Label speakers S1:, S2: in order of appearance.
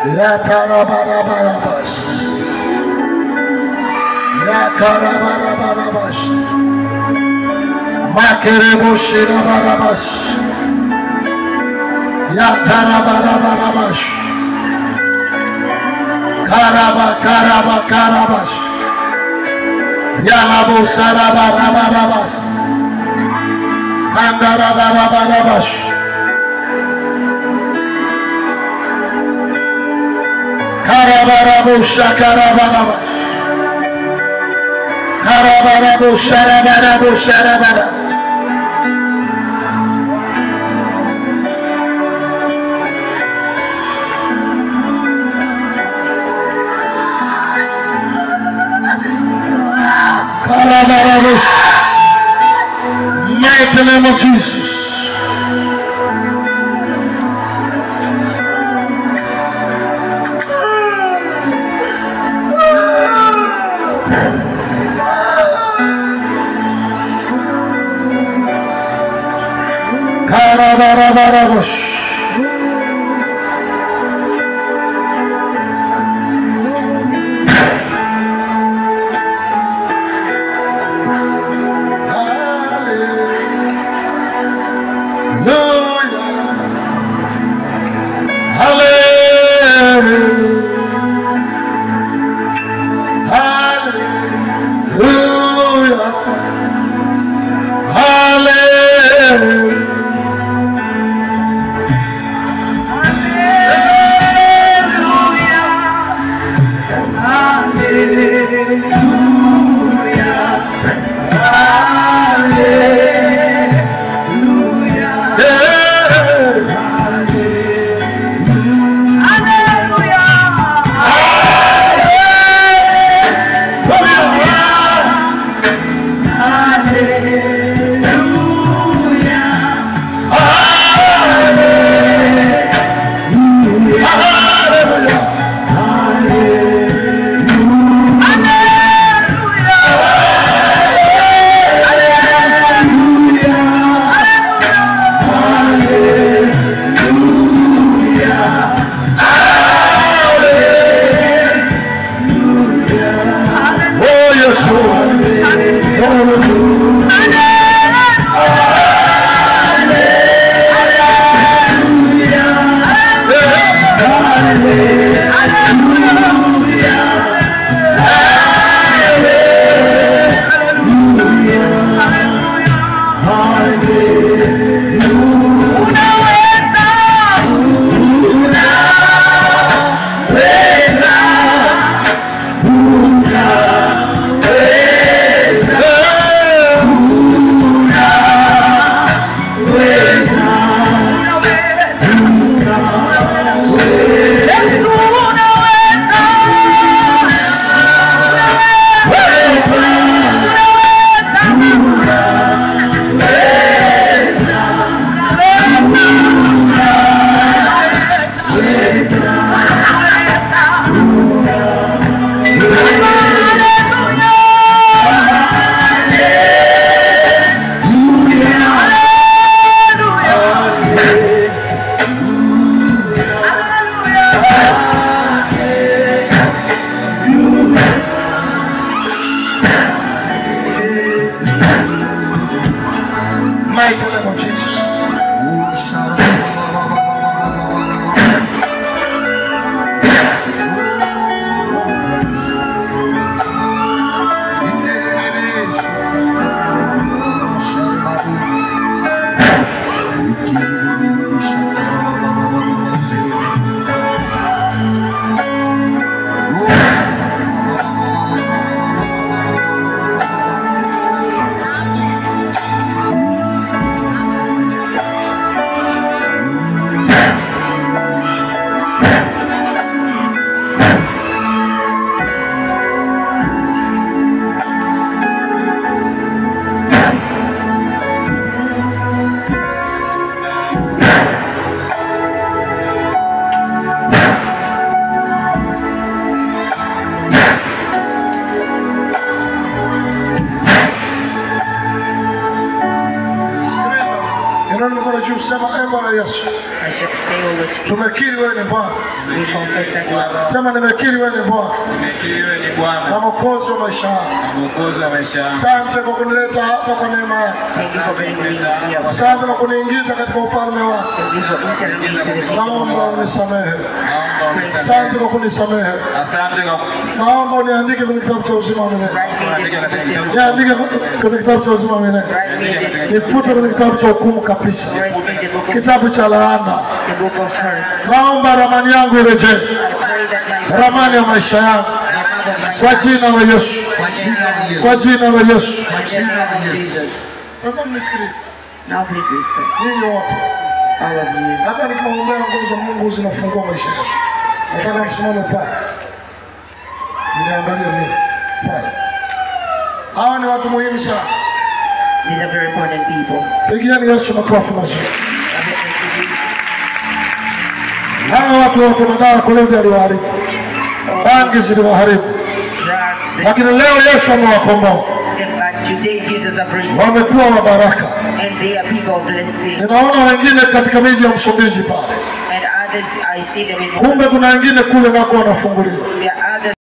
S1: Yakarabarabarabas. Yakarabarabarabas. Makereboshirabarabas. Yatarabarabarabas. Karabas. Yalabosarabarabas. Kandarabarabarabas. Karabarabushakarabarabar. Karabarabusharabarabusharabar. Karabarabus. Mighty name of Jesus. Karabarabarabush. Mighty name of Jesus. Sema Bwana Yesu, Tumekiri wewe ni Bwana.
S2: We confess that you are God.
S1: Sema nimekiri wewe ni Bwana.
S3: Nimekiri wewe ni Bwana.
S1: Na Mwokozi wa maisha yangu.
S3: Mwokozi wa maisha yangu.
S1: Asante kwa kunileta hapa kwa neema yako.
S2: Thank you for bringing me here.
S1: Asante kwa kuniingiza katika ufalme wako.
S2: Thank you for entering me to the kingdom.
S1: Naomba unisamehe.
S3: Naomba unisamehe.
S1: Asante kwa kunisamehe.
S3: Asante kwa
S1: Naomba uniandike kwenye kitabu cha uzima wa milele.
S2: Write me in the book of
S1: Niandike kwenye kitabu cha uzima wa milele.
S2: Write me in the
S1: Nifute kwenye kitabu cha hukumu kabisa.
S2: Write me in the book of
S1: Kitabu cha laana.
S2: the book of curse.
S1: Naomba ramani yangu irejee.
S2: I pray that my
S1: Ramani ya maisha yangu. Kwa jina la Yesu. Kwa jina la Yesu. Sasa mnisikilize.
S2: now please listen.
S1: Ninyi wote.
S2: All of you.
S1: Hata nikimwombea nguvu za Mungu zinafungua maisha yako. Nataka msimame pale. Niangalie mimi. Pale. Hawa ni watu muhimu sana.
S2: These are very important people.
S1: Pigieni Yesu makofi mazuri. Hawa watu wako na dawa kulevya aliwaharibu. Bangi ziliwaharibu.
S2: Drugs.
S1: Lakini leo Yesu amewakomboa.
S2: But today Jesus has raised
S1: Wamekuwa wa baraka.
S2: and they are people of blessing.
S1: Ninaona wengine katika miji ya Msumbiji pale.
S2: And others, I see them in
S1: Kumbe kuna wengine kule nako wanafunguliwa.
S2: there are